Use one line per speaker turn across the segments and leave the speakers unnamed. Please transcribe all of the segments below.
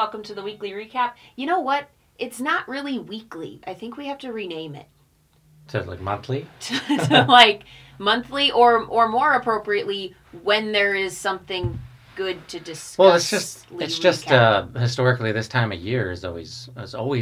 welcome to the weekly recap. You know what? It's not really weekly. I think we have to rename it.
To like monthly?
To like monthly or more appropriately when there is something good to discuss.
Well, it's just historically this time of year is always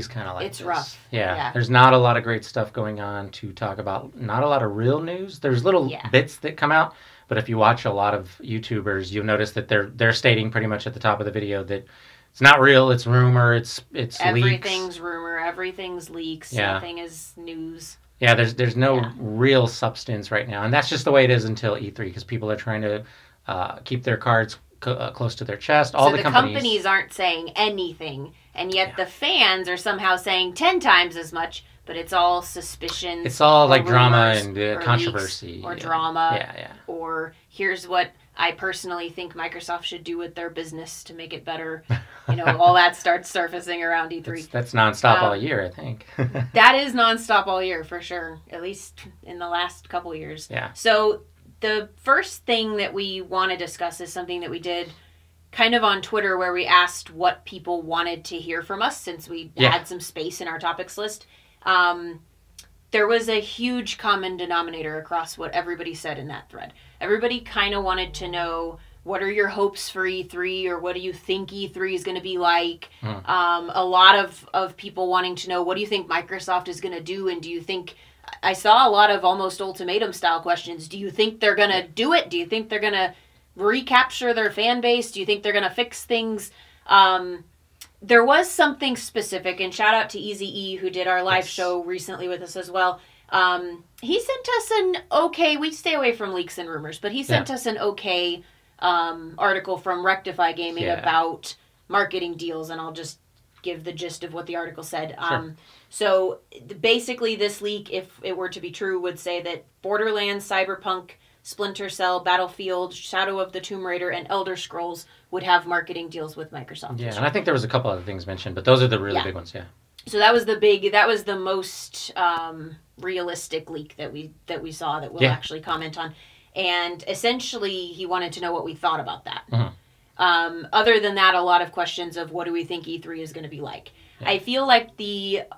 kind of like
it's
this.
rough.
Yeah. There's not a lot of great stuff going on to talk about. Not a lot of real news. There's little bits that come out, but if you watch a lot of YouTubers, you'll notice that they're stating pretty much at the top of the video that it's not real, it's rumor, it's
everything's
leaks.
Rumor, everything's leaks, nothing is news.
Yeah, there's no real substance right now, and that's just the way it is until E3 because people are trying to keep their cards close to their chest. All the
companies aren't saying anything, and yet the fans are somehow saying 10 times as much, but it's all suspicions.
It's all like drama and controversy.
Or drama.
Yeah.
Or here's what I personally think Microsoft should do with their business to make it better. You know, all that starts surfacing around E3.
That's nonstop all year, I think.
That is nonstop all year, for sure. At least in the last couple of years.
Yeah.
So the first thing that we want to discuss is something that we did kind of on Twitter where we asked what people wanted to hear from us since we had some space in our topics list. There was a huge common denominator across what everybody said in that thread. Everybody kind of wanted to know, what are your hopes for E3, or what do you think E3 is going to be like? A lot of people wanting to know, what do you think Microsoft is going to do, and do you think... I saw a lot of almost ultimatum-style questions. Do you think they're going to do it? Do you think they're going to recapture their fan base? Do you think they're going to fix things? There was something specific, and shout out to Easy E, who did our live show recently with us as well. He sent us an okay, we stay away from leaks and rumors, but he sent us an okay article from Rectify Gaming about marketing deals, and I'll just give the gist of what the article said. So basically this leak, if it were to be true, would say that Borderlands, Cyberpunk, Splinter Cell, Battlefield, Shadow of the Tomb Raider, and Elder Scrolls would have marketing deals with Microsoft.
Yeah, and I think there was a couple other things mentioned, but those are the really big ones,
So that was the most realistic leak that we saw that we'll actually comment on. And essentially, he wanted to know what we thought about that. Other than that, a lot of questions of what do we think E3 is going to be like. I feel like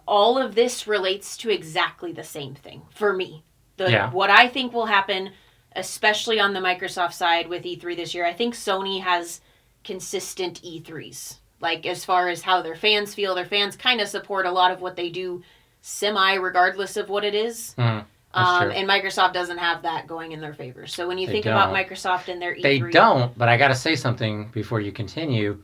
all of this relates to exactly the same thing for me. What I think will happen, especially on the Microsoft side with E3 this year, I think Sony has consistent E3s. Like, as far as how their fans feel, their fans kind of support a lot of what they do regardless of what it is. And Microsoft doesn't have that going in their favor. So when you think about Microsoft and their E3...
They don't, but I got to say something before you continue.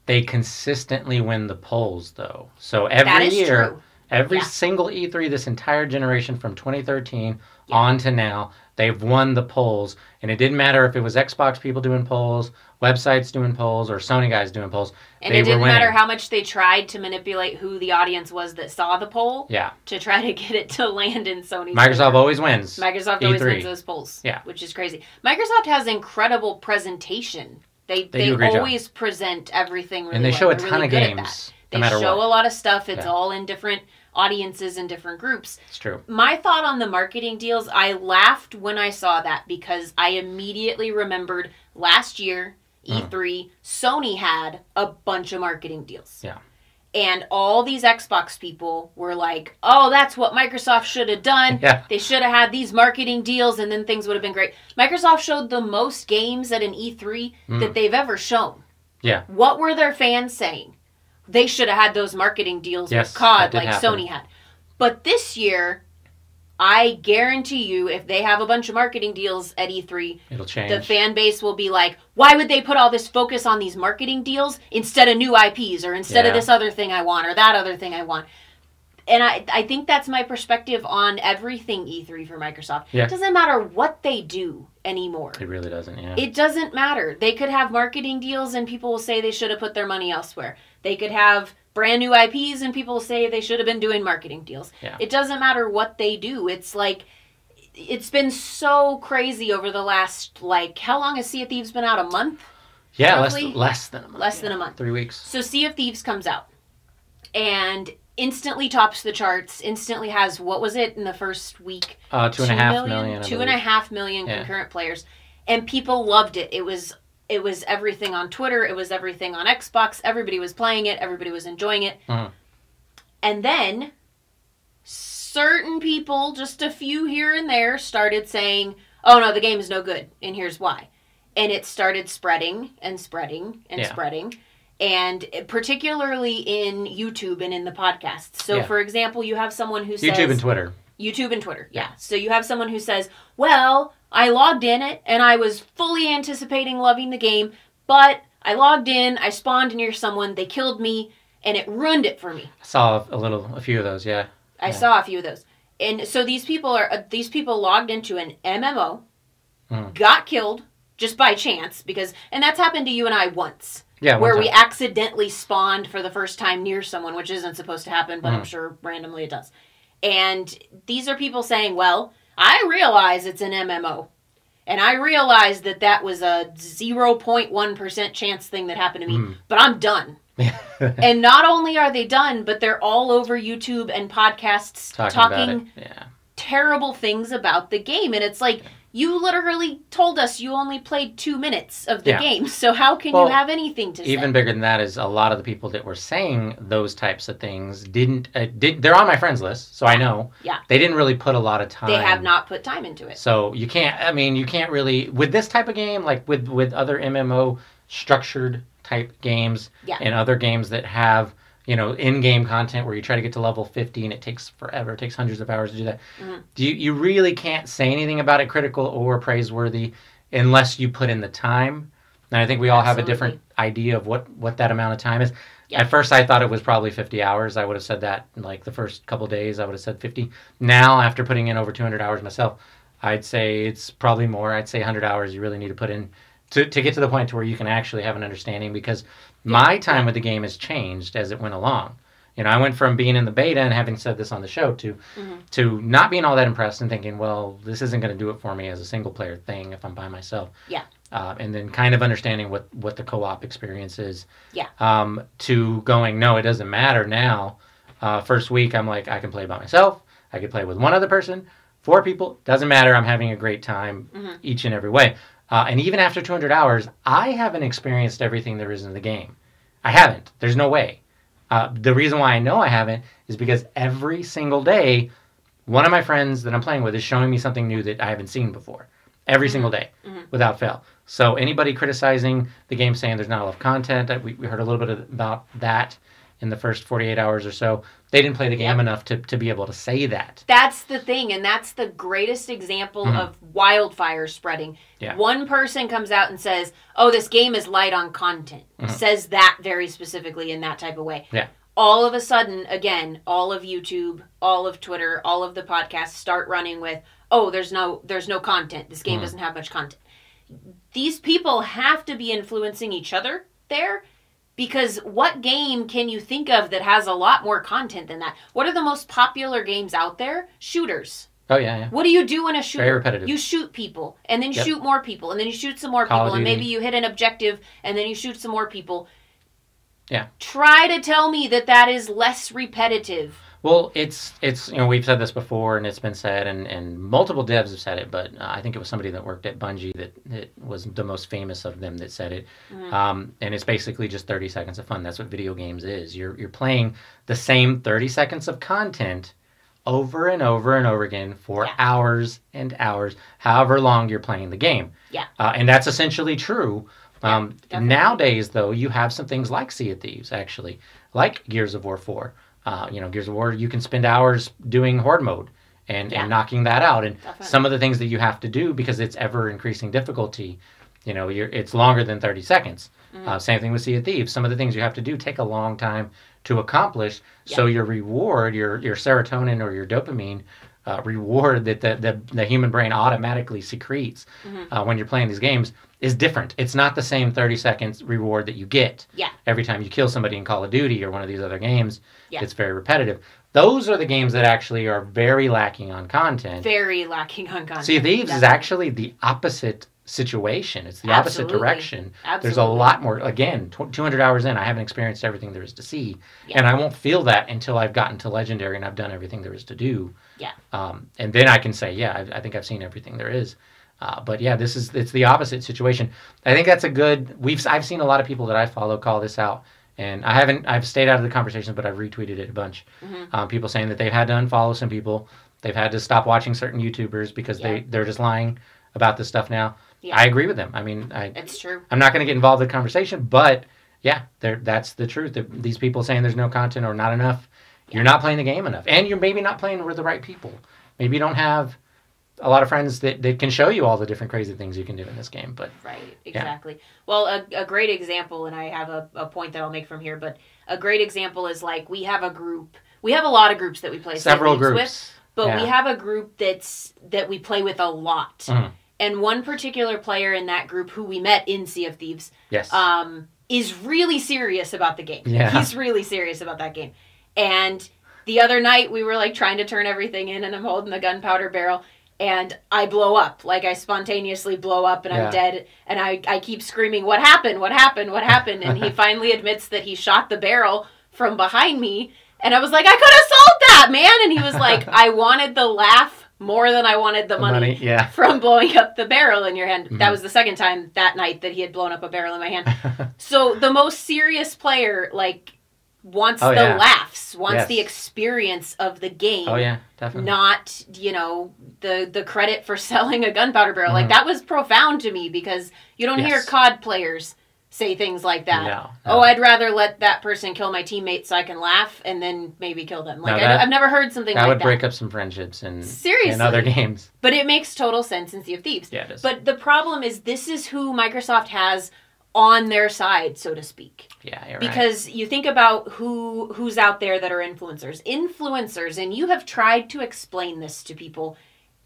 They consistently win the polls, though. So every year, every single E3 this entire generation from 2013 on to now, they've won the polls. And it didn't matter if it was Xbox people doing polls, websites doing polls, or Sony guys doing polls.
And it didn't matter how much they tried to manipulate who the audience was that saw the poll to try to get it to land in Sony's
Microsoft always wins.
Microsoft always wins those polls, which is crazy. Microsoft has incredible presentation. They always present everything really well.
And they show a ton of games.
They show a lot of stuff. It's all in different audiences and different groups.
It's true.
My thought on the marketing deals, I laughed when I saw that because I immediately remembered last year, E3, Sony had a bunch of marketing deals.
Yeah.
And all these Xbox people were like, oh, that's what Microsoft should have done. They should have had these marketing deals and then things would have been great. Microsoft showed the most games at an E3 that they've ever shown.
Yeah.
What were their fans saying? They should have had those marketing deals with COD like Sony had. But this year, I guarantee you, if they have a bunch of marketing deals at E3,
it'll change.
The fan base will be like, why would they put all this focus on these marketing deals instead of new IPs or instead of this other thing I want or that other thing I want? And I think that's my perspective on everything E3 for Microsoft.
Yeah.
It doesn't matter what they do anymore.
It really doesn't,
It doesn't matter. They could have marketing deals and people will say they should have put their money elsewhere. They could have brand new IPs and people will say they should have been doing marketing deals. It doesn't matter what they do. It's like, it's been so crazy over the last, how long has Sea of Thieves been out? A month?
Yeah, less than a month.
Less than a month.
3 weeks.
So Sea of Thieves comes out and instantly tops the charts, instantly has, what was it in the first week?
2.5 million.
2.5 million concurrent players. And people loved it. It was It was everything on Twitter. It was everything on Xbox. Everybody was playing it. Everybody was enjoying it. And then certain people, just a few here and there, started saying, oh, no, the game is no good, and here's why. And it started spreading and spreading and spreading, and particularly in YouTube and in the podcasts. So, for example, you have someone who says...
YouTube and Twitter.
YouTube and Twitter, yeah. So you have someone who says, well, I logged in it, and I was fully anticipating loving the game, but I logged in, I spawned near someone, they killed me, and it ruined it for me.
I saw a few of those, yeah.
I saw a few of those. And so these people logged into an MMO, got killed just by chance, and that's happened to you and I once.
Yeah,
where we accidentally spawned for the first time near someone, which isn't supposed to happen, but I'm sure randomly it does. And these are people saying, well, I realize it's an MMO. And I realize that was a 0.1% chance thing that happened to me, but I'm done. And not only are they done, but they're all over YouTube and podcasts talking terrible things about the game. And it's like, you literally told us you only played 2 minutes of the game. So how can you have anything to say?
Even bigger than that is a lot of the people that were saying those types of things they're on my friends list, so I know. Yeah. They didn't really put a lot of time.
They have not put time into it.
So you can't really, with this type of game, like with other MMO structured type games and other games that have, in-game content where you try to get to level 50 and it takes forever. It takes hundreds of hours to do that. You really can't say anything about it critical or praiseworthy unless you put in the time. And I think we all have a different idea of what that amount of time is. At first, I thought it was probably 50 hours. I would have said that in like the first couple of days. I would have said 50. Now, after putting in over 200 hours myself, I'd say it's probably more. I'd say 100 hours you really need to put in to get to the point to where you can actually have an understanding, because my time with the game has changed as it went along. I went from being in the beta and having said this on the show to not being all that impressed and thinking, well, this isn't going to do it for me as a single player thing if I'm by myself. Yeah. And then kind of understanding what the co-op experience is. Yeah. To going, no, it doesn't matter now. First week, I'm like, I can play by myself. I can play with one other person, 4 people. Doesn't matter. I'm having a great time each and every way. And even after 200 hours, I haven't experienced everything there is in the game. I haven't. There's no way. The reason why I know I haven't is because every single day, one of my friends that I'm playing with is showing me something new that I haven't seen before. Every single day, without fail. So anybody criticizing the game saying there's not enough content, we heard a little bit about that in the first 48 hours or so. They didn't play the game enough to be able to say that.
That's the thing, and that's the greatest example of wildfire spreading. Yeah. One person comes out and says, oh, this game is light on content. Says that very specifically in that type of way. Yeah. All of a sudden, again, all of YouTube, all of Twitter, all of the podcasts start running with, oh, there's no content. This game doesn't have much content. These people have to be influencing each other there. Because what game can you think of that has a lot more content than that? What are the most popular games out there? Shooters.
Oh, yeah.
What do you do in a shooter?
Very repetitive.
You shoot people, and then you shoot more people, and then you shoot some more people, and maybe you hit an objective, and then you shoot some more people. Yeah. Try to tell me that is less repetitive.
Well, it's we've said this before, and it's been said, and multiple devs have said it, but I think it was somebody that worked at Bungie that was the most famous of them that said it. And it's basically just 30 seconds of fun. That's what video games is. You're playing the same 30 seconds of content over and over and over again for hours and hours, however long you're playing the game. Yeah. And that's essentially true. Nowadays, though, you have some things like Sea of Thieves, actually, like Gears of War 4. Gears of War, you can spend hours doing Horde mode and knocking that out. And some of the things that you have to do, because it's ever increasing difficulty, it's longer than 30 seconds. Same thing with Sea of Thieves. Some of the things you have to do take a long time to accomplish. So your reward, your serotonin or your dopamine reward that the human brain automatically secretes when you're playing these games is different. It's not the same 30 seconds reward that you get every time you kill somebody in Call of Duty or one of these other games. It's very repetitive. Those are the games that actually are very lacking on content.
Very lacking on content.
Sea of Thieves is actually the opposite situation. It's the opposite direction. There's a lot more. Again, 200 hours in, I haven't experienced everything there is to see. And I won't feel that until I've gotten to Legendary and I've done everything there is to do. And then I can say, I think I've seen everything there is. But yeah, it's the opposite situation. I think that's a good. I've seen a lot of people that I follow call this out, and I've stayed out of the conversations, but I've retweeted it a bunch. People saying that they've had to unfollow some people, they've had to stop watching certain YouTubers because they're just lying about this stuff now. Yeah. I agree with them. I mean,
it's true.
I'm not going to get involved in the conversation, but yeah, that's the truth. These people saying there's no content or not enough, you're not playing the game enough, and you're maybe not playing with the right people. Maybe you don't have a lot of friends that can show you all the different crazy things you can do in this game. But
right, exactly. Yeah. Well, a great example, and I have a point that I'll make from here, but a great example is like we have a group. We have a lot of groups that we play
several groups
with, but we have a group that we play with a lot. And one particular player in that group who we met in Sea of Thieves is really serious about the game. Yeah. He's really serious about that game. And the other night we were like trying to turn everything in, and I'm holding the gunpowder barrel, and I blow up. Like I spontaneously blow up and I'm dead. And I keep screaming, "What happened? What happened? What happened?" And he finally admits that he shot the barrel from behind me. And I was like, "I could have sold that, man." And he was like, "I wanted the laugh more than I wanted the money from blowing up the barrel in your hand." That was the second time that night that he had blown up a barrel in my hand. So the most serious player, like, wants the laughs, wants the experience of the game.
Oh, yeah, definitely.
Not, the credit for selling a gunpowder barrel. Like, that was profound to me because you don't hear COD players say things like that.
No.
Oh, I'd rather let that person kill my teammate so I can laugh and then maybe kill them. Like, I've never heard something like that.
That would break up some friendships
Seriously.
In other games.
But it makes total sense in Sea of Thieves.
Yeah, it does.
But the problem is this is who Microsoft has on their side, so to speak.
Yeah, you're right.
Because you think about who's out there that are influencers. Influencers, and you have tried to explain this to people,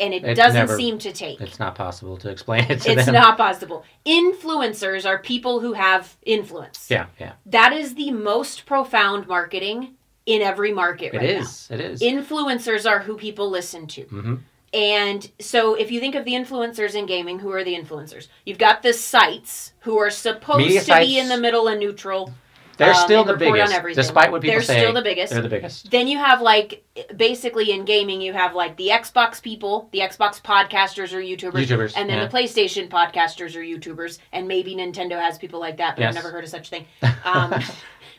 and it doesn't seem to take.
It's not possible to explain it to them.
It's not possible. Influencers are people who have influence.
Yeah, yeah.
That is the most profound marketing in every market right now.
It is.
Influencers are who people listen to. And so if you think of the influencers in gaming, who are the influencers? You've got the sites who are supposed to be in the middle and neutral.
They're still the biggest, despite what people say.
They're still the biggest.
They're the biggest.
Then you have, like, basically in gaming, you have, like, the Xbox people, the Xbox podcasters or YouTubers. And then the PlayStation podcasters or YouTubers. And maybe Nintendo has people like that, but I've never heard of such a thing.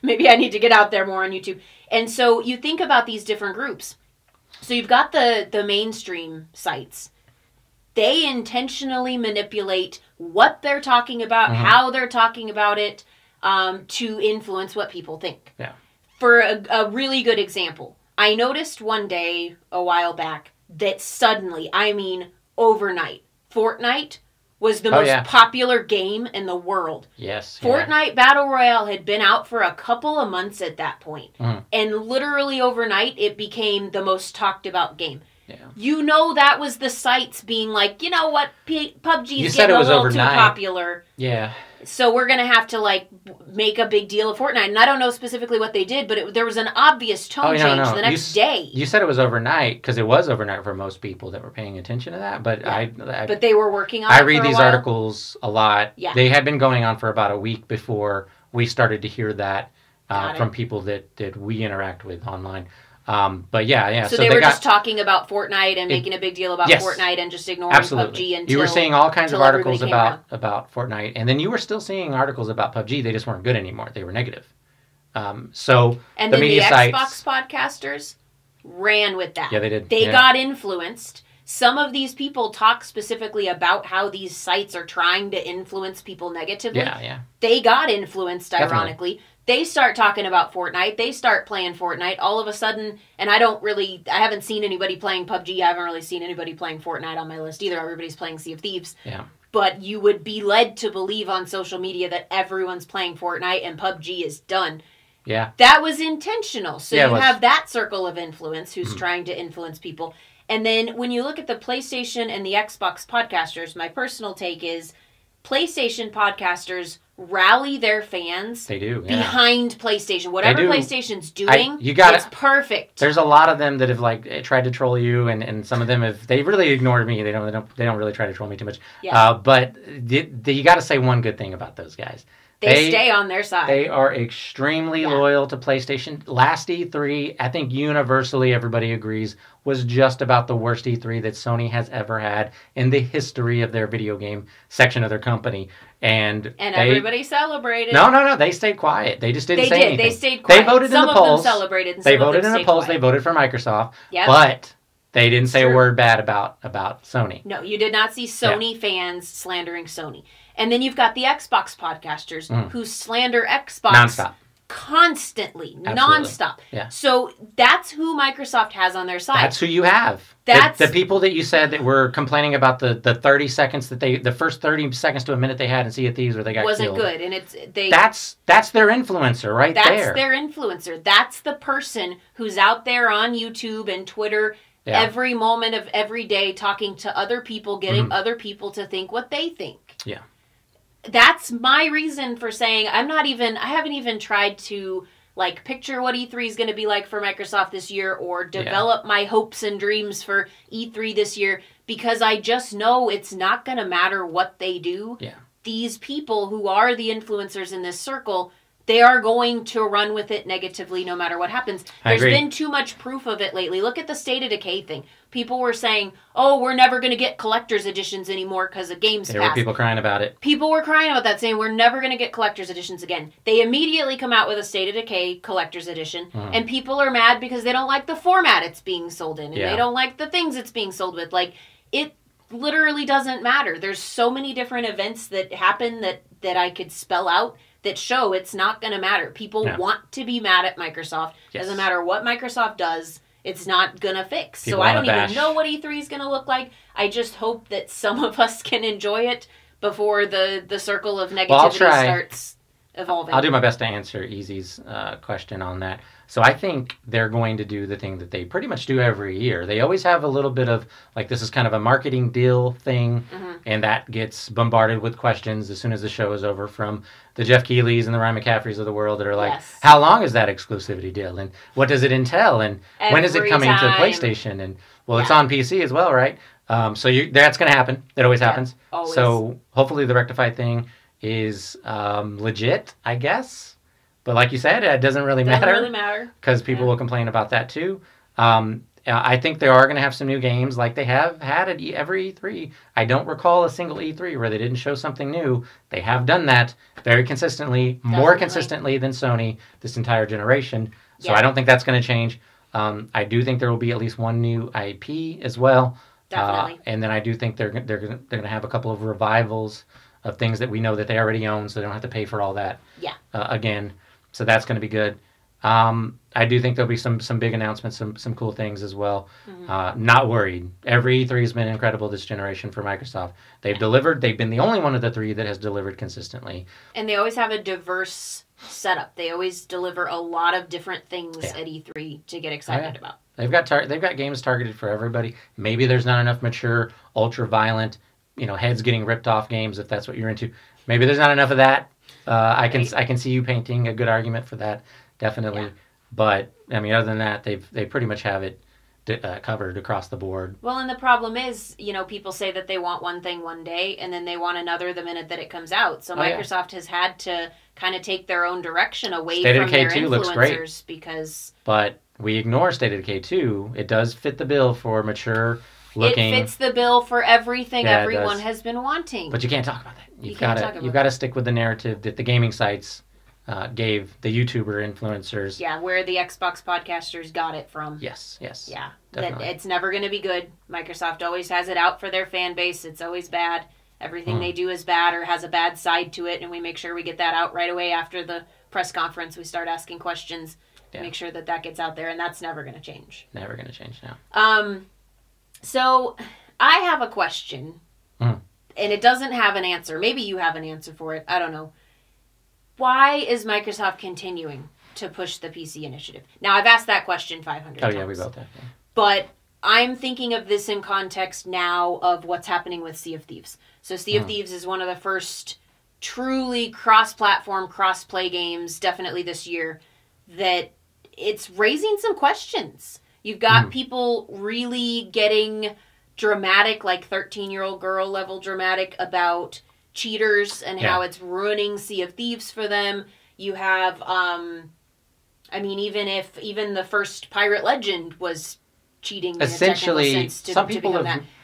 Maybe I need to get out there more on YouTube. And so you think about these different groups. So you've got the mainstream sites. They intentionally manipulate what they're talking about, how they're talking about it, to influence what people think.
Yeah.
For a really good example, I noticed one day a while back that suddenly, I mean overnight, Fortnite was the most popular game in the world.
Yes.
Fortnite Battle Royale had been out for a couple of months at that point. And literally overnight, it became the most talked about game.
Yeah.
That was the sites being like, you know what, PUBG is getting a little too popular.
Yeah.
So we're going to have to, like, make a big deal of Fortnite. And I don't know specifically what they did, but there was an obvious tone change the next day.
You said it was overnight, because it was overnight for most people that were paying attention to that. But
but they were working on it for a while.
I read these articles a lot. Yeah. They had been going on for about a week before we started to hear that from people that we interact with online. But yeah.
So they were just talking about Fortnite and making a big deal about Fortnite and just ignoring PUBG until
you were seeing all kinds of articles about Fortnite, and then you were still seeing articles about PUBG. They just weren't good anymore. They were negative. And then the
Xbox podcasters ran with that.
Yeah, they did.
They got influenced. Some of these people talk specifically about how these sites are trying to influence people negatively.
Yeah.
They got influenced, ironically. They start talking about Fortnite. They start playing Fortnite. All of a sudden, and I haven't seen anybody playing PUBG. I haven't really seen anybody playing Fortnite on my list either. Everybody's playing Sea of Thieves.
Yeah.
But you would be led to believe on social media that everyone's playing Fortnite and PUBG is done.
Yeah.
That was intentional. So you have that circle of influence who's trying to influence people. And then when you look at the PlayStation and the Xbox podcasters, my personal take is PlayStation podcasters rally their fans behind PlayStation. Whatever PlayStation's doing, it's perfect.
There's a lot of them that have tried to troll you, and some of them they really ignored me. They don't really try to troll me too much. Yeah. But you got to say one good thing about those guys.
They stay on their side.
They are extremely loyal to PlayStation. Last E3, I think universally everybody agrees, was just about the worst E3 that Sony has ever had in the history of their video game section of their company. And
everybody celebrated.
No. They stayed quiet. They just didn't say anything.
They stayed quiet.
They voted in the polls.
Some of them celebrated.
They voted in the polls. They voted for Microsoft. Yep. But they didn't say a word bad about Sony.
No, you did not see Sony fans slandering Sony. And then you've got the Xbox podcasters who slander Xbox
nonstop.
Constantly.
Absolutely.
Nonstop.
Yeah.
So that's who Microsoft has on their side.
That's who you have. That's the people that you said that were complaining about the 30 seconds the first 30 seconds to a minute they had in Sea of Thieves where they got
wasn't
killed.
Good. And
that's their influencer right there.
That's their influencer. That's the person who's out there on YouTube and Twitter every moment of every day talking to other people, getting other people to think what they think.
Yeah.
That's my reason for saying I haven't even tried to picture what E3 is going to be like for Microsoft this year or develop my hopes and dreams for E3 this year because I just know it's not going to matter what they do.
Yeah.
These people who are the influencers in this circle, they are going to run with it negatively no matter what happens. There's been too much proof of it lately. Look at the State of Decay thing. People were saying, oh, we're never going to get collector's editions anymore because of Games Pass.
There were people crying about it.
People were crying about that, saying we're never going to get collector's editions again. They immediately come out with a State of Decay collector's edition, and people are mad because they don't like the format it's being sold in, and they don't like the things it's being sold with. It literally doesn't matter. There's so many different events that happen that I could spell out that show it's not going to matter. People want to be mad at Microsoft. Yes. Doesn't matter what Microsoft does, it's not going to fix. People so I don't even know what E3 is going to look like. I just hope that some of us can enjoy it before the circle of negativity starts evolving.
I'll do my best to answer Easy's question on that. So I think they're going to do the thing that they pretty much do every year. They always have a little bit of, this is kind of a marketing deal thing, and that gets bombarded with questions as soon as the show is over from the Jeff Keighley's and the Ryan McCaffreys of the world that are how long is that exclusivity deal? And what does it entail? And when is it coming to PlayStation? And, it's on PC as well, right? So that's going to happen. That always happens.
Always.
So hopefully the Rectify thing is legit, I guess. But like you said, it doesn't really matter.
Doesn't really matter.
Because people will complain about that too. I think they are going to have some new games like they have had at every E3. I don't recall a single E3 where they didn't show something new. They have done that very consistently, more consistently than Sony this entire generation. So I don't think that's going to change. I do think there will be at least one new IP as well.
Definitely.
And then I do think they're going to have a couple of revivals of things that we know that they already own, so they don't have to pay for all that again. So that's going to be good. I do think there'll be some big announcements, some cool things as well. Not worried. Every E3 has been incredible this generation for Microsoft. They've delivered. They've been the only one of the three that has delivered consistently.
And they always have a diverse setup. They always deliver a lot of different things at E3 to get excited about.
They've got games targeted for everybody. Maybe there's not enough mature, ultra-violent, heads getting ripped off games if that's what you're into. Maybe there's not enough of that. I can see you painting a good argument for that, definitely. Yeah. But other than that, they pretty much have it covered across the board.
Well, and the problem is, people say that they want one thing one day, and then they want another the minute that it comes out. So Microsoft has had to kind of take their own direction away from their influencers looks great,
because. But we ignore State of Decay 2. It does fit the bill for mature. Looking.
It fits the bill for everything everyone has been wanting.
But you can't talk about that. You've got to stick with the narrative that the gaming sites gave the YouTuber influencers.
Yeah, where the Xbox podcasters got it from.
Yes.
Yeah,
definitely.
That it's never going to be good. Microsoft always has it out for their fan base. It's always bad. Everything they do is bad or has a bad side to it, and we make sure we get that out right away after the press conference. We start asking questions. Make sure that gets out there, and that's never going to change.
Never going to change now.
So, I have a question, and it doesn't have an answer. Maybe you have an answer for it. I don't know. Why is Microsoft continuing to push the PC initiative? Now, I've asked that question 500 times.
Oh, yeah, we both have. Yeah.
But I'm thinking of this in context now of what's happening with Sea of Thieves. So, Sea of Thieves is one of the first truly cross-platform, cross-play games, definitely this year, that it's raising some questions. You've got people really getting dramatic, like 13-year-old girl level dramatic about cheaters and how it's ruining Sea of Thieves for them. You have, I mean, even the first Pirate Legend was cheating.
Essentially, some people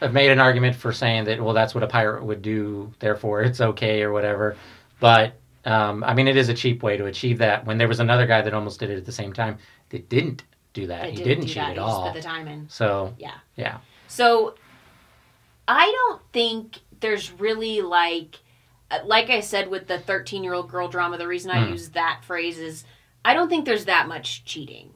have made an argument for saying that, well, that's what a pirate would do, therefore it's okay or whatever. But, I mean, it is a cheap way to achieve that when there was another guy that almost did it at the same time that didn't do that. He didn't cheat at all.
He just put the time in.
So,
yeah. So, I don't think there's really, like I said with the 13-year-old girl drama, the reason I use that phrase is I don't think there's that much cheating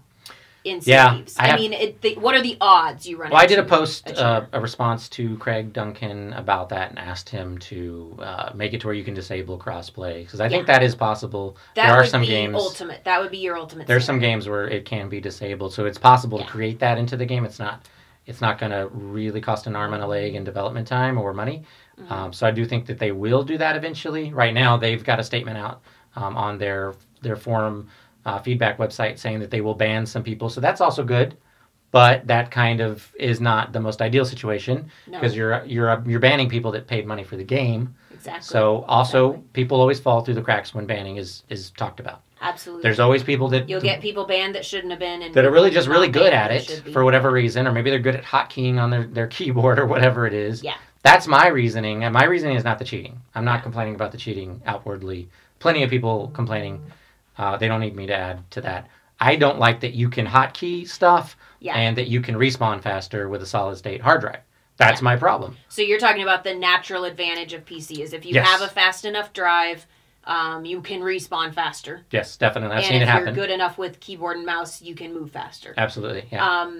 in Thieves. I mean, what are the odds you run into?
Well, I did a post, a response to Craig Duncan about that and asked him to make it to where you can disable crossplay. Because I think that is possible. There are some games.
That would be your ultimate.
There's some games where it can be disabled. So it's possible to create that into the game. It's not going to really cost an arm and a leg in development time or money. So I do think that they will do that eventually. Right now, they've got a statement out on their forum feedback website saying that they will ban some people. So that's also good. But that kind of is not the most ideal situation because you're banning people that paid money for the game.
Exactly.
So also people always fall through the cracks when banning is talked about.
Absolutely.
There's always people that...
You'll get people banned that shouldn't have been. And
that are really just really good at it for whatever reason, or maybe they're good at hotkeying on their keyboard or whatever it is.
Yeah.
That's my reasoning, and my reasoning is not the cheating. I'm not complaining about the cheating outwardly. Plenty of people complaining. They don't need me to add to that. I don't like that you can hotkey stuff and that you can respawn faster with a solid-state hard drive. That's my problem.
So you're talking about the natural advantage of PC is if you have a fast enough drive... you can respawn faster.
Yes, definitely. I've seen it happen.
And if you're good enough with keyboard and mouse, you can move faster.
Absolutely, yeah.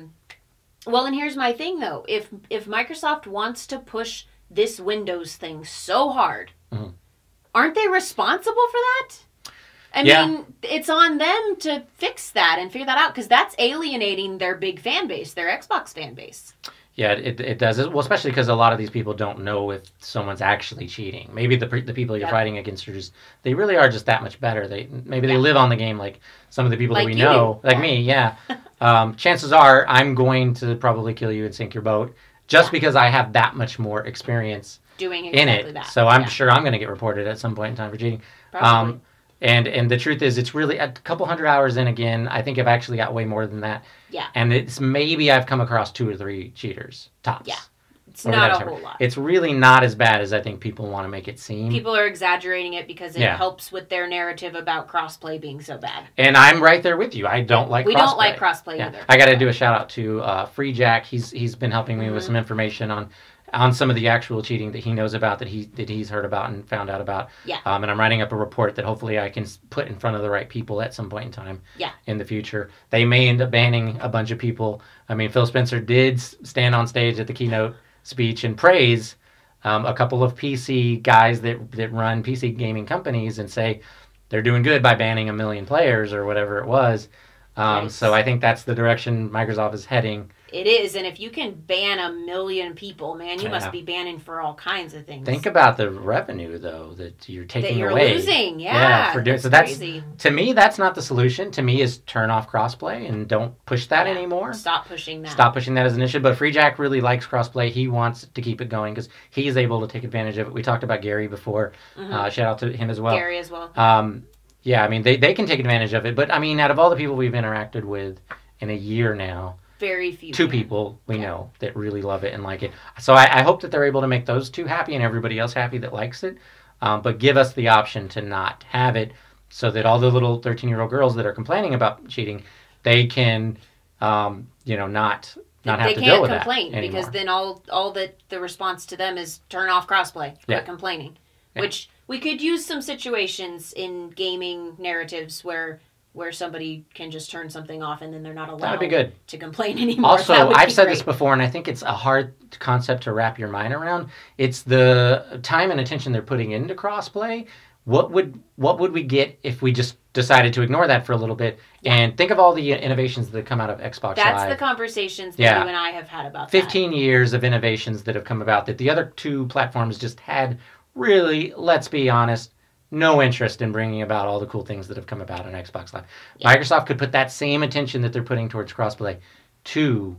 Well, and here's my thing, though. If Microsoft wants to push this Windows thing so hard, aren't they responsible for that? I mean, it's on them to fix that and figure that out, because that's alienating their big fan base, their Xbox fan base.
Yeah, it does. Well, especially because a lot of these people don't know if someone's actually cheating. Maybe the people you're fighting against they really are just that much better. They live on the game like some of the people that we know, like me. Yeah. Chances are I'm going to probably kill you and sink your boat just because I have that much more experience
doing exactly
in it.
That.
So I'm sure I'm going to get reported at some point in time for cheating.
Probably.
And the truth is, it's really a couple hundred hours in again. I think I've actually got way more than that.
Yeah.
And it's maybe I've come across 2 or 3 cheaters, tops.
Yeah. It's not a whole lot.
It's really not as bad as I think people want to make it seem.
People are exaggerating it because it helps with their narrative about crossplay being so bad.
And I'm right there with you. I don't like crossplay.
We don't like crossplay either.
I got to do a shout out to Free Jack. He's been helping me with some information on some of the actual cheating that he knows about, that he's heard about and found out about.
Yeah.
And I'm writing up a report that hopefully I can put in front of the right people at some point in time.
Yeah.
In the future. They may end up banning a bunch of people. I mean, Phil Spencer did stand on stage at the keynote speech and praise a couple of PC guys that run PC gaming companies and say they're doing good by banning 1 million players or whatever it was. So I think that's the direction Microsoft is heading.
It is, and if you can ban 1 million people, man, you must be banning for all kinds of things.
Think about the revenue, though, that you're taking away.
That you're losing, for doing
so. That's crazy. To me, that's not the solution. To me, is turn off crossplay and don't push that anymore.
Stop pushing that.
Stop pushing that as an issue. But Free Jack really likes crossplay. He wants to keep it going because he's able to take advantage of it. We talked about Gary before. Shout out to him as well.
Gary as well.
Yeah, I mean, they can take advantage of it. But, I mean, out of all the people we've interacted with in a year now,
very few.
2 people we know that really love it and like it. So I hope that they're able to make those 2 happy and everybody else happy that likes it. But give us the option to not have it so that all the little 13-year-old girls that are complaining about cheating, they can, not have to deal with that anymore.
They can't complain because then all that the response to them is turn off crossplay. Quit complaining. Yeah. Which we could use some situations in gaming narratives where somebody can just turn something off and then they're not allowed to complain anymore.
Also, I've said this before, and I think it's a hard concept to wrap your mind around. It's the time and attention they're putting into crossplay. What would we get if we just decided to ignore that for a little bit and think of all the innovations that come out of Xbox Live?
That's the conversations that you and I have had about
15 years of innovations that have come about that the other 2 platforms just had really, let's be honest, no interest in bringing about all the cool things that have come about on Xbox Live. Yeah. Microsoft could put that same attention that they're putting towards crossplay to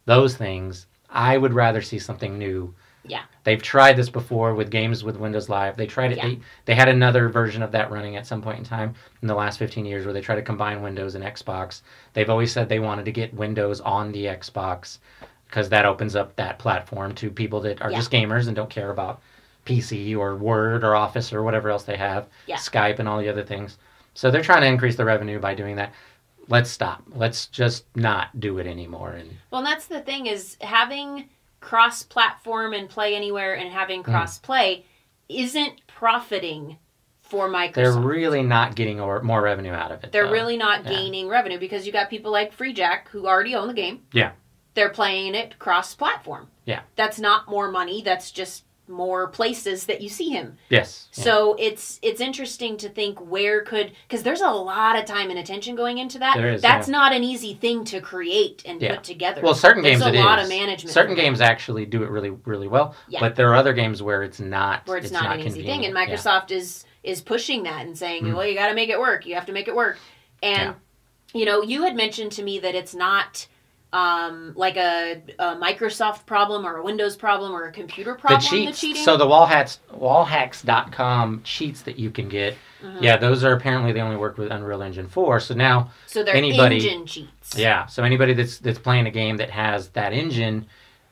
those things. I would rather see something new
Yeah.
They've tried this before with games with Windows Live. They tried it. Yeah. They had another version of that running at some point in time in the last 15 years where they tried to combine Windows and Xbox. They've always said they wanted to get Windows on the Xbox because that opens up that platform to people that are just gamers and don't care about PC or Word or Office or whatever else they have, Skype and all the other things. So they're trying to increase the revenue by doing that. Let's stop. Let's just not do it anymore.
Well, and that's the thing is having cross-platform and play anywhere and having cross-play isn't profiting for Microsoft.
They're really not getting more revenue out of it.
They're really not gaining revenue because you got people like FreeJack who already own the game.
Yeah.
They're playing it cross-platform.
Yeah.
That's not more money. That's just more places that you see him.
Yes.
So it's interesting to think because there's a lot of time and attention going into that.
There is,
That's not an easy thing to create and put together.
Well, certain games
there's a lot of management.
Certain games actually do it really, really well. Yeah. But there are other games where it's not.
Where it's not an easy thing, and Microsoft is pushing that and saying, well, you got to make it work. You have to make it work. And you had mentioned to me that it's not. Like a Microsoft problem or a Windows problem or a computer problem, the cheating?
So the wallhacks.com cheats that you can get, those are apparently they only work with Unreal Engine 4. So now
they're engine cheats.
Yeah, so anybody that's playing a game that has that engine,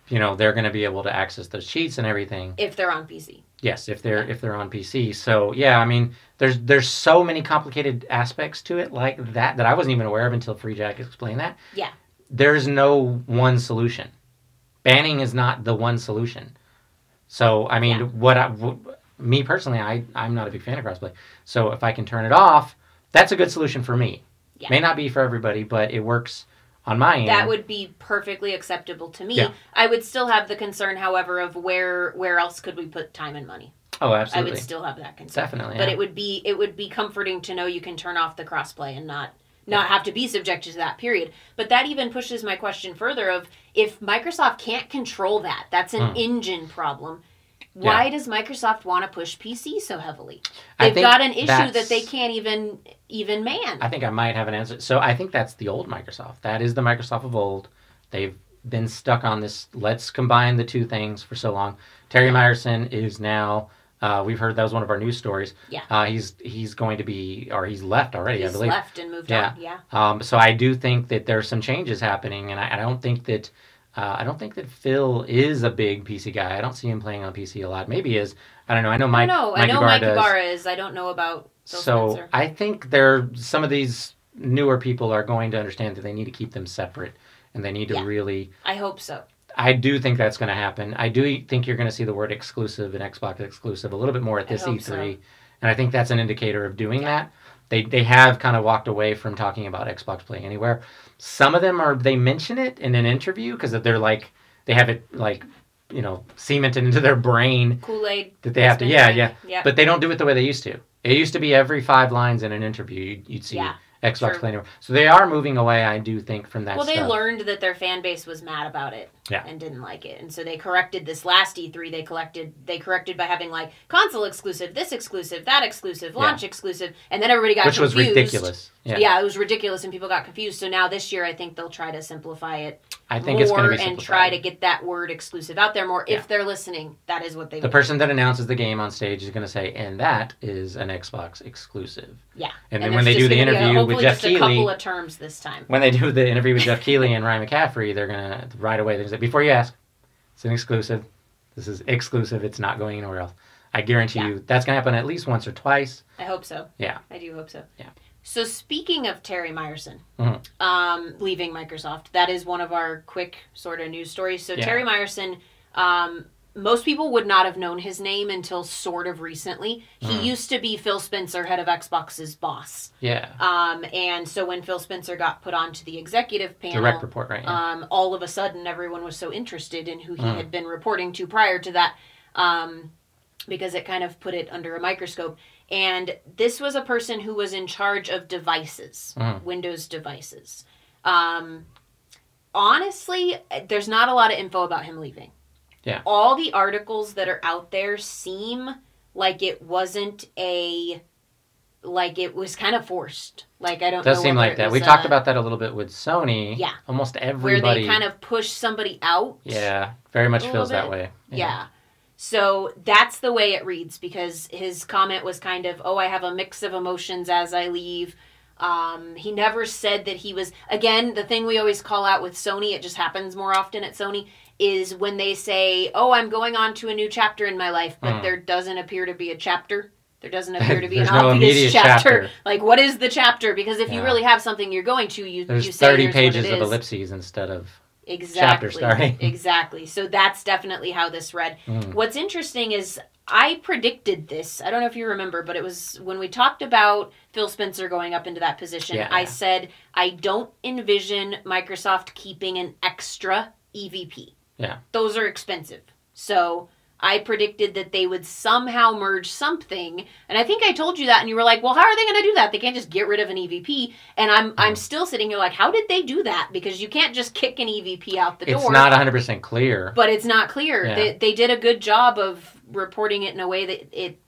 they're going to be able to access those cheats and everything.
If they're on PC.
Yes, if they're on PC. So yeah, I mean, there's so many complicated aspects to it like that I wasn't even aware of until FreeJack explained that.
Yeah.
There's no one solution. Banning is not the one solution. So, I mean, me personally, I'm not a big fan of crossplay. So if I can turn it off, that's a good solution for me. Yeah. May not be for everybody, but it works on my end.
That would be perfectly acceptable to me. Yeah. I would still have the concern, however, of where else could we put time and money.
Oh, absolutely.
I would still have that concern.
Definitely.
But it would be comforting to know you can turn off the crossplay and not have to be subjected to that period. But that even pushes my question further of if Microsoft can't control that's an engine problem, why does Microsoft want to push PC so heavily? They've got an issue that they can't even man.
I think I might have an answer. So I think that's the old Microsoft. That is the Microsoft of old. They've been stuck on this, let's combine the two things for so long. Terry Myerson is now... we've heard that was one of our news stories.
Yeah.
He's going to be, or he's left already, I believe.
He's left and moved on. Yeah.
So I do think that there's some changes happening, and I don't think that Phil is a big PC guy. I don't see him playing on PC a lot. Maybe he is. I don't know. I know Mike
Ibarra is. I don't know about Phil Spencer.
I think some of these newer people are going to understand that they need to keep them separate, and they need to really.
I hope so.
I do think that's going to happen. I do think you're going to see the word exclusive and Xbox exclusive a little bit more at this E3. So. And I think that's an indicator of doing that. They have kind of walked away from talking about Xbox Play Anywhere. Some of them they mention it in an interview because they're like, they have it like, cemented into their brain.
Kool-Aid.
That they have to, yeah. But they don't do it the way they used to. It used to be every 5 lines in an interview you'd see Xbox Play Anywhere. So they are moving away, I do think, from that stuff.
Well, they learned that their fan base was mad about it and didn't like it. And so they corrected this last E3. They corrected by having like console exclusive, this exclusive, that exclusive, launch exclusive. And then everybody got confused.
Which was ridiculous.
Yeah, it was ridiculous and people got confused. So now this year I think they'll try to simplify it
it's going to be simplified.
And try to get that word exclusive out there more. If they're listening, that is what they
The person that announces the game on stage is going to say, and that is an Xbox exclusive.
Yeah.
And then when they do the interview with Jeff Keighley...
a couple of terms this time.
When they do the interview with Jeff Keighley and Ryan McCaffrey, they're going to, right away, they're going to say, before you ask, it's an exclusive. This is exclusive. It's not going anywhere else. I guarantee you that's going to happen at least once or twice.
I hope so.
Yeah.
I do hope so.
Yeah.
So speaking of Terry Myerson leaving Microsoft, that is one of our quick sort of news stories. So Terry Myerson, most people would not have known his name until sort of recently. He used to be Phil Spencer, head of Xbox's boss.
Yeah.
And so when Phil Spencer got put onto the executive panel,
direct report, right? Yeah.
All of a sudden everyone was so interested in who he had been reporting to prior to that, because it kind of put it under a microscope. And this was a person who was in charge of devices, Windows devices. Honestly, there's not a lot of info about him leaving.
Yeah.
All the articles that are out there seem like it wasn't like it was kind of forced. Like, I don't know.
It does seem like that. We talked about that a little bit with Sony.
Yeah.
Almost everybody.
Where they kind of push somebody out.
Yeah. Very much feels that way.
Yeah. So that's the way it reads, because his comment was kind of, I have a mix of emotions as I leave. He never said that he was, again, the thing we always call out with Sony, it just happens more often at Sony, is when they say, I'm going on to a new chapter in my life, but there doesn't appear to be a chapter. There doesn't appear to be an obvious chapter. Like, what is the chapter? Because if you really have something you're going to, you say
30 pages of ellipses instead of chapter starting.
Exactly. So that's definitely how this read. What's interesting is I predicted this. I don't know if you remember, but it was when we talked about Phil Spencer going up into that position. I said, I don't envision Microsoft keeping an extra EVP.
Yeah.
Those are expensive. So I predicted that they would somehow merge something. And I think I told you that, and you were like, well, how are they going to do that? They can't just get rid of an EVP. And I'm still sitting here like, how did they do that? Because you can't just kick an EVP out the door.
It's not 100% clear.
But it's not clear. Yeah. They did a good job of reporting it in a way that it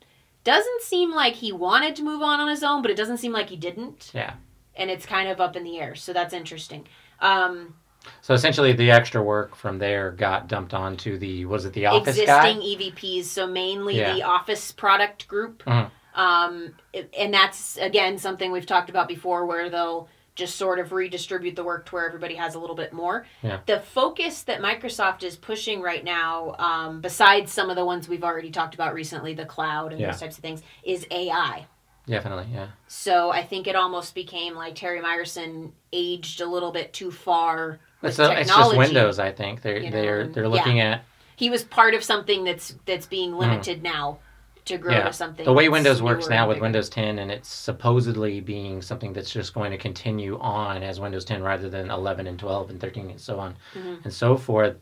doesn't seem like he wanted to move on his own, but it doesn't seem like he didn't.
Yeah.
And it's kind of up in the air. So that's interesting.
So essentially, the extra work from there got dumped onto the Office guy?
Existing EVPs, so mainly the Office product group. And that's, again, something we've talked about before, where they'll just sort of redistribute the work to where everybody has a little bit more.
Yeah.
The focus that Microsoft is pushing right now, besides some of the ones we've already talked about recently, the cloud and those types of things, is AI.
Definitely, yeah.
So I think it almost became like Terry Myerson aged a little bit too far.
It's just Windows, I think. They're looking at.
He was part of something that's being limited now to grow to something.
The way Windows works now with Windows 10, and it's supposedly being something that's just going to continue on as Windows 10 rather than 11 and 12 and 13 and so on and so forth.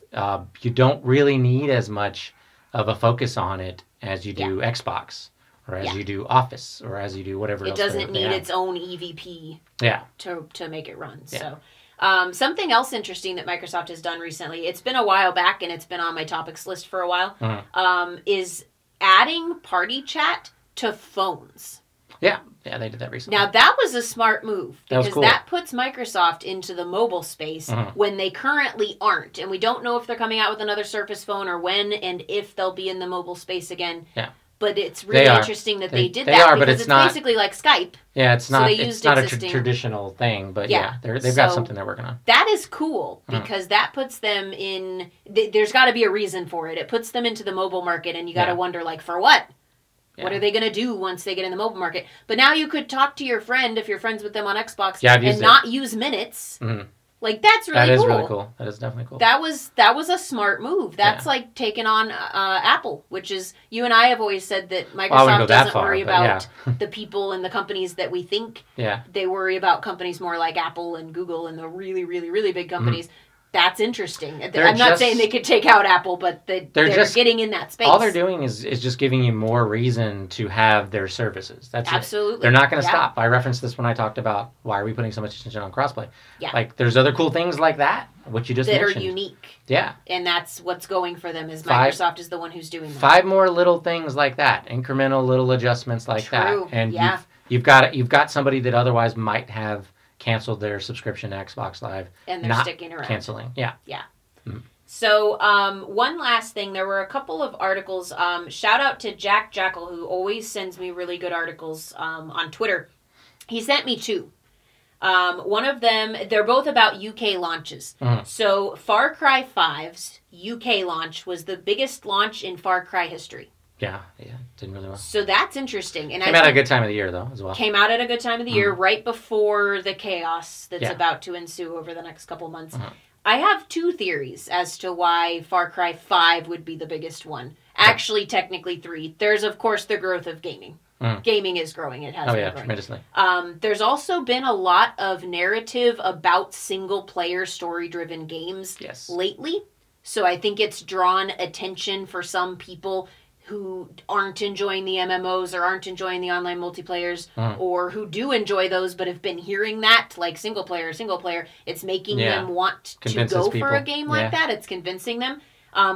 You don't really need as much of a focus on it as you do Xbox, or as you do Office, or as you do whatever else.
It doesn't need its own EVP to make it run.
Yeah.
So. Something else interesting that Microsoft has done recently, it's been a while back and it's been on my topics list for a while, is adding party chat to phones.
Yeah, they did that recently.
Now, that was a smart move, because
that, cool.
that puts Microsoft into the mobile space when they currently aren't. And we don't know if they're coming out with another Surface phone or when and if they'll be in the mobile space again.
Yeah.
But it's really interesting that they did that, because it's not, basically like Skype.
Yeah, it's not. It's not a traditional thing, but they've got something they're working on.
That is cool, because that puts them in. There's got to be a reason for it. It puts them into the mobile market, and you got to wonder, like, for what? Yeah. What are they going to do once they get in the mobile market? But now you could talk to your friend if you're friends with them on Xbox and not use minutes. Like, that's really cool.
That is really cool. That is definitely cool.
That was a smart move. That's like taking on Apple, which is, you and I have always said that Microsoft doesn't worry about the people and the companies that we think.
Yeah.
They worry about companies more like Apple and Google and the really, really, really big companies. That's interesting. I'm not saying they could take out Apple, but they're just getting in that space.
All they're doing is just giving you more reason to have their services. That's
absolutely.
They're not going to stop. I referenced this when I talked about why are we putting so much attention on Crossplay.
Yeah.
Like, there's other cool things like that, what you just mentioned.
That are unique.
Yeah.
And that's what's going for them, is Microsoft is the one who's doing that.
5 more little things like that, incremental little adjustments like that. And you've got somebody that otherwise might have canceled their subscription to Xbox Live.
And they're sticking around.
Canceling. Yeah.
Yeah. So, one last thing. There were a couple of articles. Shout out to Jack Jackal, who always sends me really good articles on Twitter. He sent me 2. One of them, they're both about UK launches. So, Far Cry 5's UK launch was the biggest launch in Far Cry history.
Yeah, didn't really well.
So that's interesting. And
came out at a good time of the year, though, as well.
Came out at a good time of the year, right before the chaos that's about to ensue over the next couple months. I have 2 theories as to why Far Cry 5 would be the biggest one. Actually, technically 3. There's, of course, the growth of gaming. Gaming is growing. It has been growing.
Tremendously.
There's also been a lot of narrative about single-player, story-driven games lately. So I think it's drawn attention for some people who aren't enjoying the MMOs or aren't enjoying the online multiplayers, or who do enjoy those but have been hearing that, like single player. It's making them want to go for a game like that. It's convincing them,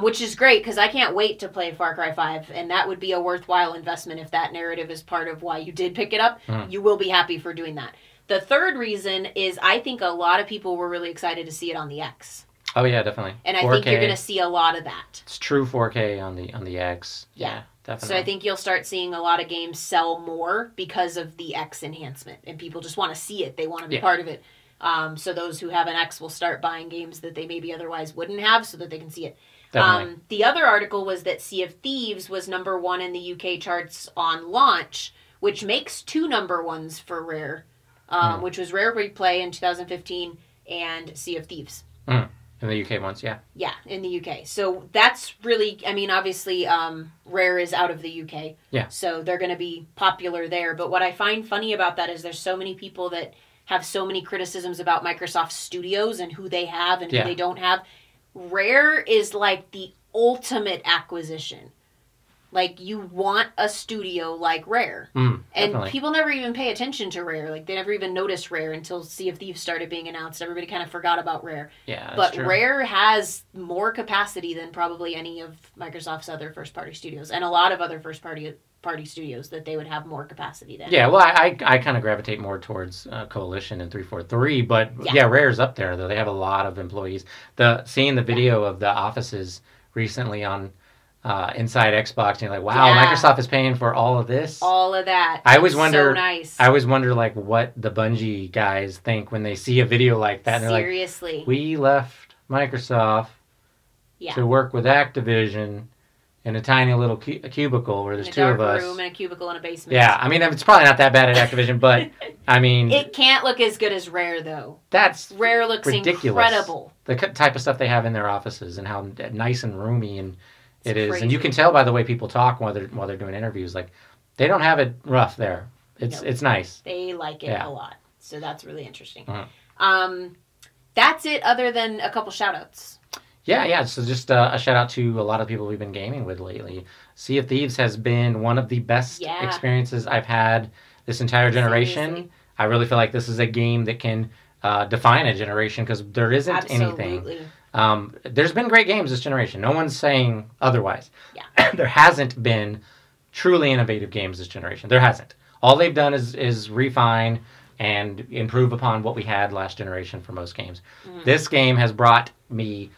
which is great, because I can't wait to play Far Cry 5, and that would be a worthwhile investment if that narrative is part of why you did pick it up. You will be happy for doing that. The third reason is I think a lot of people were really excited to see it on the X.
Oh yeah, definitely.
And I
4K.
think you're going to see a lot of that.
It's true 4K on the X. Yeah, definitely.
So I think you'll start seeing a lot of games sell more because of the X enhancement, and people just want to see it. They want to be part of it. So those who have an X will start buying games that they maybe otherwise wouldn't have, so that they can see it. The other article was that Sea of Thieves was #1 in the UK charts on launch, which makes 2 #1s for Rare, which was Rare Replay in 2015 and Sea of Thieves.
In the UK ones, yeah.
Yeah, in the UK. So that's really, I mean, obviously, Rare is out of the UK.
Yeah.
So they're going to be popular there. But what I find funny about that is there's so many people that have so many criticisms about Microsoft Studios and who they have and who they don't have. Rare is like the ultimate acquisition. Like, you want a studio like Rare. And people never even pay attention to Rare. Like, they never even noticed Rare until Sea of Thieves started being announced. Everybody kind of forgot about Rare.
Yeah, that's
But
true.
Rare has more capacity than probably any of Microsoft's other first-party studios. And a lot of other first-party studios that they would have more capacity than.
Yeah, well, I kind of gravitate more towards Coalition and 343. But, Rare's up there, though. They have a lot of employees. Seeing the video of the offices recently on... inside Xbox, and you're like, wow, Microsoft is paying for all of this.
All of that.
I always wonder.
So nice.
I always wonder, like, what the Bungie guys think when they see a video like that. And
Seriously.
They're like, we left Microsoft to work with Activision in a tiny little cubicle where there's 2 of us.
A room and a cubicle in a basement.
Yeah, I mean, it's probably not that bad at Activision, but I mean,
it can't look as good as Rare, though.
That's
Rare looks
ridiculous.
Incredible.
The type of stuff they have in their offices and how nice and roomy and. It is,
crazy.
And you can tell by the way people talk while they're doing interviews. Like, they don't have it rough there. It's nice.
They like it a lot, so that's really interesting.
Mm-hmm.
That's it. Other than a couple shout-outs.
Yeah. So just a shout out to a lot of people we've been gaming with lately. Sea of Thieves has been one of the best experiences I've had this entire generation. Seriously. I really feel like this is a game that can define a generation because there isn't anything. There's been great games this generation. No one's saying otherwise. Yeah. There hasn't been truly innovative games this generation. There hasn't. All they've done is refine and improve upon what we had last generation for most games. This game has brought me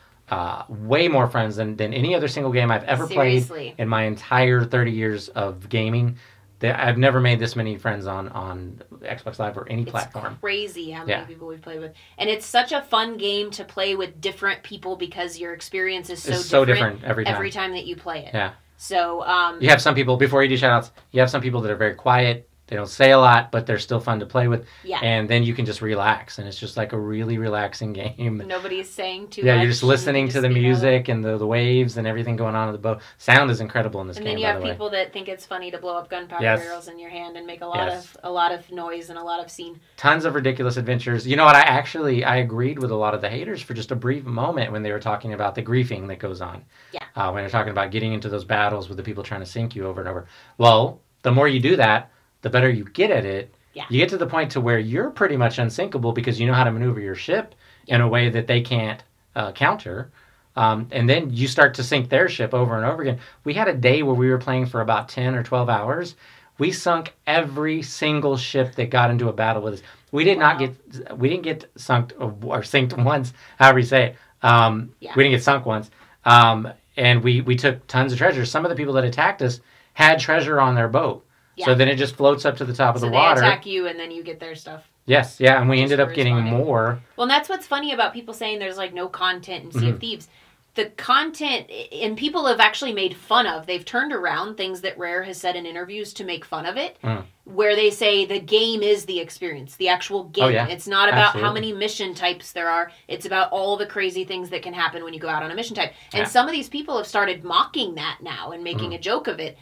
way more friends than any other single game I've ever played in my entire 30 years of gaming. I've never made this many friends on Xbox Live or any platform.
It's crazy how many people we've played with. And it's such a fun game to play with different people because your experience is so different every time that you play it.
Yeah.
So
you have some people, before you do shoutouts, you have some people that are very quiet. They don't say a lot, but they're still fun to play with. Yeah. And then you can just relax, and it's just like a really relaxing game.
Nobody's saying too much.
Yeah, you're just listening to the music and the waves and everything going on in the boat. Sound is incredible in this game,
And then you have people that think it's funny to blow up gunpowder barrels in your hand and make a lot of noise and a lot of scene.
Tons of ridiculous adventures. You know what? I agreed with a lot of the haters for just a brief moment when they were talking about the griefing that goes on. Yeah. When they're talking about getting into those battles with the people trying to sink you over and over. Well, the more you do that, the better you get at it. Yeah. You get to the point to where you're pretty much unsinkable because you know how to maneuver your ship in a way that they can't counter. And then you start to sink their ship over and over again. We had a day where we were playing for about 10 or 12 hours. We sunk every single ship that got into a battle with us. We didn't get sunk or sinked once, however you say it. We didn't get sunk once. And we took tons of treasure. Some of the people that attacked us had treasure on their boat. Yeah. So then it just floats up to the top of the water.
So they attack you and then you get their stuff.
Yes, yeah, and we ended up getting more.
Well, and that's what's funny about people saying there's like no content in Sea of Thieves. The content, and people have actually made fun of, they've turned around things that Rare has said in interviews to make fun of it, where they say the game is the experience, the actual game. Oh, yeah. It's not about how many mission types there are. It's about all the crazy things that can happen when you go out on a mission type. And some of these people have started mocking that now and making a joke of it.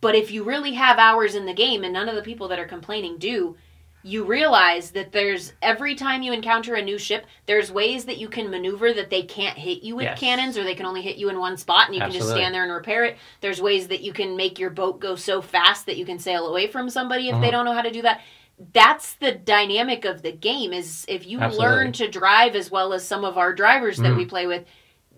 But if you really have hours in the game, and none of the people that are complaining do, you realize that there's, every time you encounter a new ship, there's ways that you can maneuver that they can't hit you with cannons, or they can only hit you in one spot, and you can just stand there and repair it. There's ways that you can make your boat go so fast that you can sail away from somebody if they don't know how to do that. That's the dynamic of the game, is if you learn to drive as well as some of our drivers that we play with,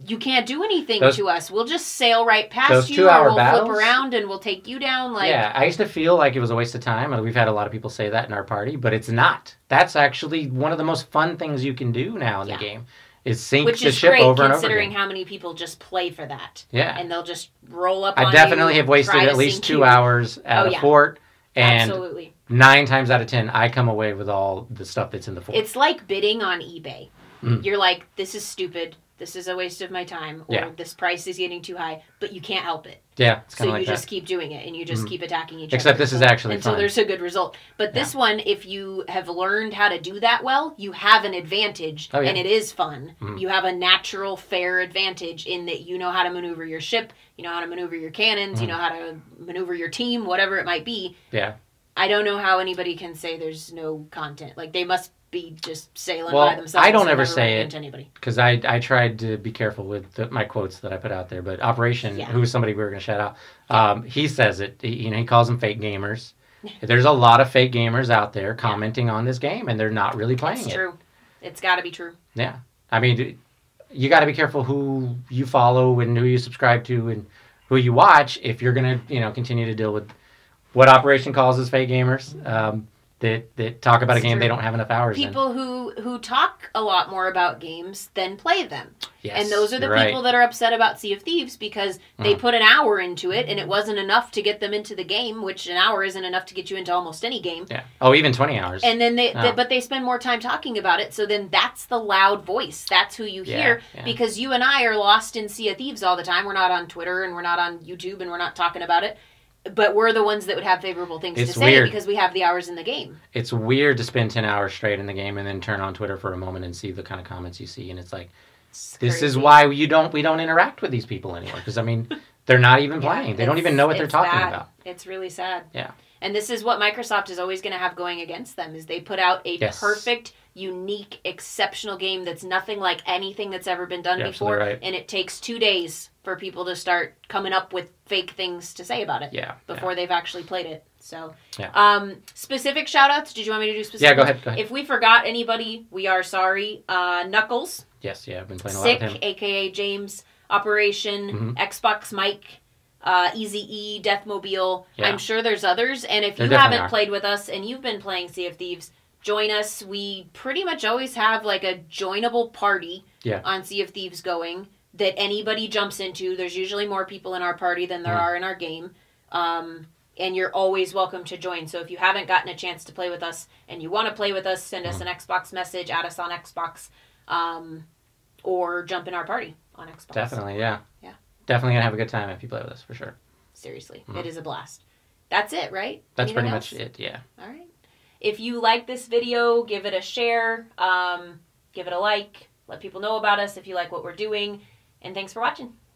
you can't do anything to us. We'll just sail right past you, or we'll flip around and we'll take you down. Like,
yeah, I used to feel like it was a waste of time, and we've had a lot of people say that in our party, but it's not. That's actually one of the most fun things you can do now in the game, is sync
Which
the
is
ship
great,
over and over
considering
again.
how many people just play for that.
Yeah.
And they'll just roll up
I
on
definitely
you,
have wasted at least 2 hours at a fort. And
absolutely.
9 times out of 10, I come away with all the stuff that's in the fort.
It's like bidding on eBay. You're like, this is stupid. This is a waste of my time. Or this price is getting too high. But you can't help it.
Yeah, it's
So
kind of like
you
that.
just keep doing it. And you just keep attacking each other.
Except this is actually
until
fun.
there's a good result. But this one, if you have learned how to do that well, you have an advantage.
Oh, yeah.
And it is fun. You have a natural, fair advantage in that you know how to maneuver your ship. You know how to maneuver your cannons. You know how to maneuver your team, whatever it might be.
Yeah.
I don't know how anybody can say there's no content. Like, they must be just sailing by themselves.
I don't ever say it
to anybody.
because I tried to be careful with my quotes that I put out there. But Operation, who's somebody we were going to shout out, he says it. He calls them fake gamers. There's a lot of fake gamers out there commenting on this game, and they're not really playing it.
It's true. It's got to be true.
Yeah, I mean, you got to be careful who you follow and who you subscribe to and who you watch if you're going to continue to deal with what Operation calls as fake gamers. That talk about a game they don't have enough hours in.
People who talk a lot more about games than play them.
Yes,
and those are the people that are upset about Sea of Thieves because they put an hour into it and it wasn't enough to get them into the game, which an hour isn't enough to get you into almost any game.
Yeah. Oh, even 20 hours.
And then but they spend more time talking about it, so then that's the loud voice. That's who you hear because you and I are lost in Sea of Thieves all the time. We're not on Twitter and we're not on YouTube and we're not talking about it. But we're the ones that would have favorable things to say because we have the hours in the game. It's
weird to spend 10 hours straight in the game and then turn on Twitter for a moment and see the kind of comments you see. And it's like, this is why we don't interact with these people anymore. Because, I mean, they're not even playing. They don't even know what they're talking about.
It's really sad.
Yeah.
And this is what Microsoft is always going to have going against them, is they put out a perfect, unique, exceptional game that's nothing like anything that's ever been done before.
Right.
And it takes 2 days for people to start coming up with fake things to say about it before they've actually played it. So, specific shout-outs? Did you want me to do specific?
Yeah, go ahead.
If we forgot anybody, we are sorry. Knuckles.
Yes, I've been playing a lot with him.
Sick, a.k.a. James. Operation. Xbox Mike. Easy E, Deathmobile. Yeah. I'm sure there's others. And if you haven't played with us and you've been playing Sea of Thieves, join us. We pretty much always have like a joinable party on Sea of Thieves going that anybody jumps into. There's usually more people in our party than there are in our game. And you're always welcome to join. So if you haven't gotten a chance to play with us and you want to play with us, send us an Xbox message, add us on Xbox, or jump in our party on Xbox.
Definitely, yeah. Definitely going to have a good time if you play with us, for sure.
Seriously. It is a blast. That's it, right?
That's pretty much it, yeah.
All right. If you like this video, give it a share, give it a like, let people know about us if you like what we're doing, and thanks for watching.